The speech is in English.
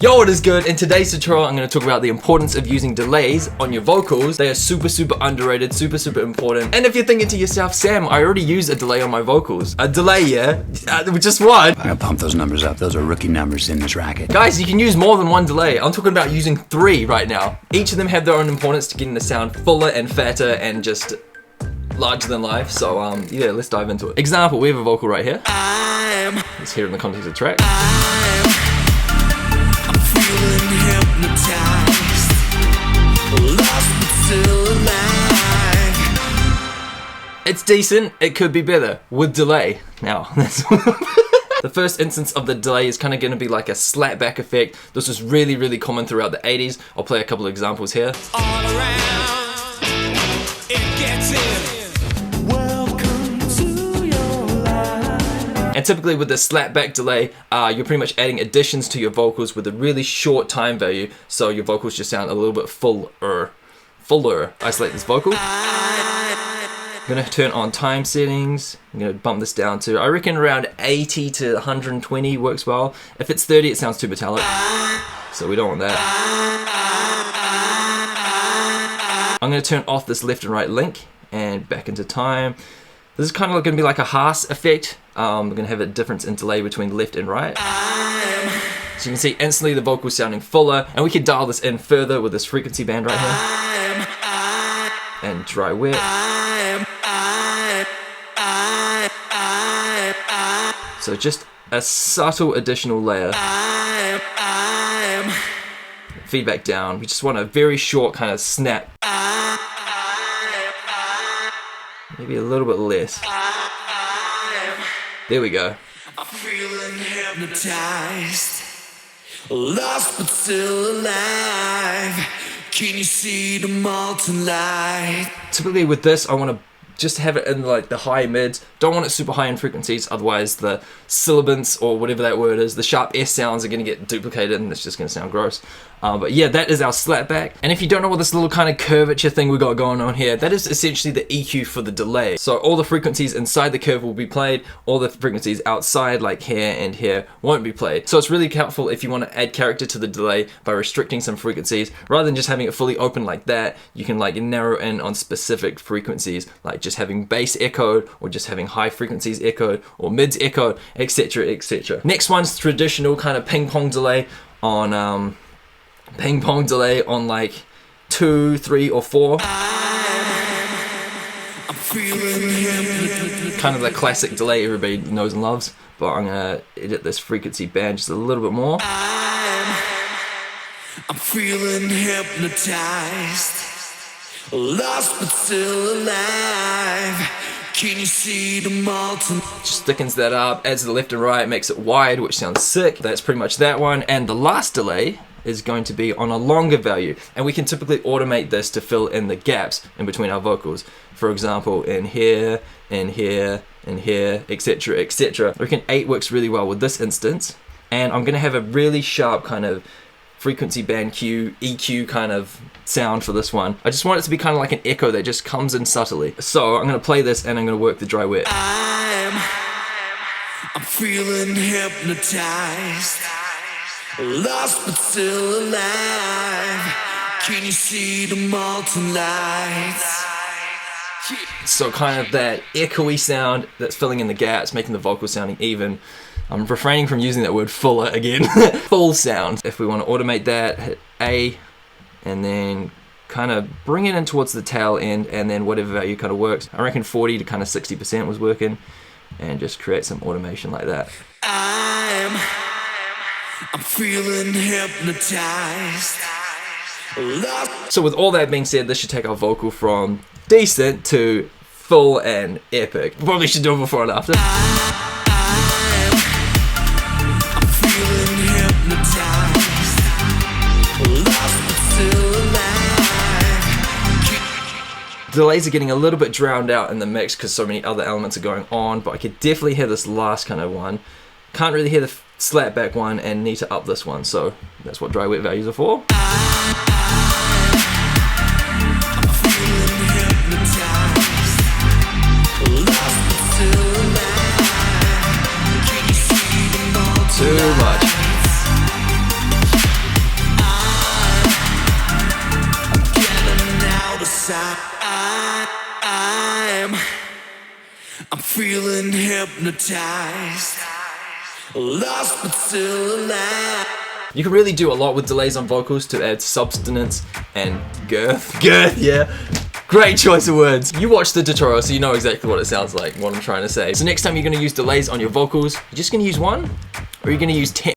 Yo, what is good? In today's tutorial, I'm going to talk about the importance of using delays on your vocals. They are super underrated, super important. And if you're thinking to yourself, Sam, I already use a delay on my vocals. A delay, yeah? Just one. I gotta pump those numbers up. Those are rookie numbers in this racket. Guys, you can use more than one delay. I'm talking about using 3 right now. Each of them have their own importance to getting the sound fuller and fatter and just larger than life. So yeah, let's dive into it. Example, we have a vocal right here. Let's hear it in the context of the track. It's decent, it could be better, with delay. Now, that's the first instance of the delay is kind of going to be like a slapback effect. This was really common throughout the 80s. I'll play a couple of examples here. All around, it gets in. Welcome to your life. And typically with the slapback delay, you're pretty much adding additions to your vocals with a really short time value, so your vocals just sound a little bit fuller. Isolate this vocal. I'm going to turn on time settings. I'm going to bump this down to, I reckon around 80 to 120 works well. If it's 30, it sounds too metallic, so we don't want that. I'm going to turn off this left and right link and back into time. This is kind of going to be like a Haas effect. We're going to have a difference in delay between left and right. So you can see instantly the vocals sounding fuller, and we can dial this in further with this frequency band right here. And dry wet. So just a subtle additional layer. Feedback down. We just want a very short kind of snap. Maybe a little bit less. There we go. I'm feeling hypnotized, lost but still alive. Can you see the molten light? Typically with this, I want to just have it in like the high mids. Don't want it super high in frequencies, otherwise the sibilants or whatever that word is, the sharp S sounds are going to get duplicated and it's just going to sound gross. But yeah, that is our slapback. And if you don't know what this little kind of curvature thing we got going on here, that is essentially the EQ for the delay. So all the frequencies inside the curve will be played, all the frequencies outside like here and here won't be played. So it's really helpful if you want to add character to the delay by restricting some frequencies. Rather than just having it fully open like that, you can like narrow in on specific frequencies, like just having bass echoed or just having high frequencies echoed or mids echoed, etc, etc. Next one's traditional kind of ping pong delay on like 2, 3, or 4. Kind of the classic delay everybody knows and loves, but I'm gonna edit this frequency band just a little bit more. I'm feeling hypnotized, lost but still alive. Can you see the molten? Just thickens that up, adds the left and right, makes it wide, which sounds sick. That's pretty much that one. And the last delay is going to be on a longer value, and we can typically automate this to fill in the gaps in between our vocals. For example, in here, in here, in here, etc, etc. I reckon 8 works really well with this instance, and I'm gonna have a really sharp kind of frequency band Q, EQ kind of sound for this one. I just want it to be kind of like an echo that just comes in subtly. So I'm gonna play this and I'm gonna work the dry wet. I'm feeling hypnotized, lost but still alive. Can you see the molten lights? So kind of that echoey sound that's filling in the gaps, making the vocal sounding even. I'm refraining from using that word fuller again. Full sound. If we want to automate that, hit A, and then kind of bring it in towards the tail end, and then whatever value kind of works. I reckon 40 to kind of 60% was working, and just create some automation like that. I'm feeling hypnotized, lost. So with all that being said, this should take our vocal from decent to full and epic. Probably should do it before and after. I'm feeling hypnotized, lost but still alive. Delays are getting a little bit drowned out in the mix because so many other elements are going on, but I could definitely hear this last kind of one. Can't really hear the slapback one and need to up this one, so that's what dry wet values are for. Too much. I'm feeling hypnotized, lost but still alive. You can really do a lot with delays on vocals to add substance and girth. Girth, yeah. Great choice of words. You watched the tutorial, so you know exactly what it sounds like, what I'm trying to say. So next time you're gonna use delays on your vocals, you're just gonna use one, or you're gonna use 10?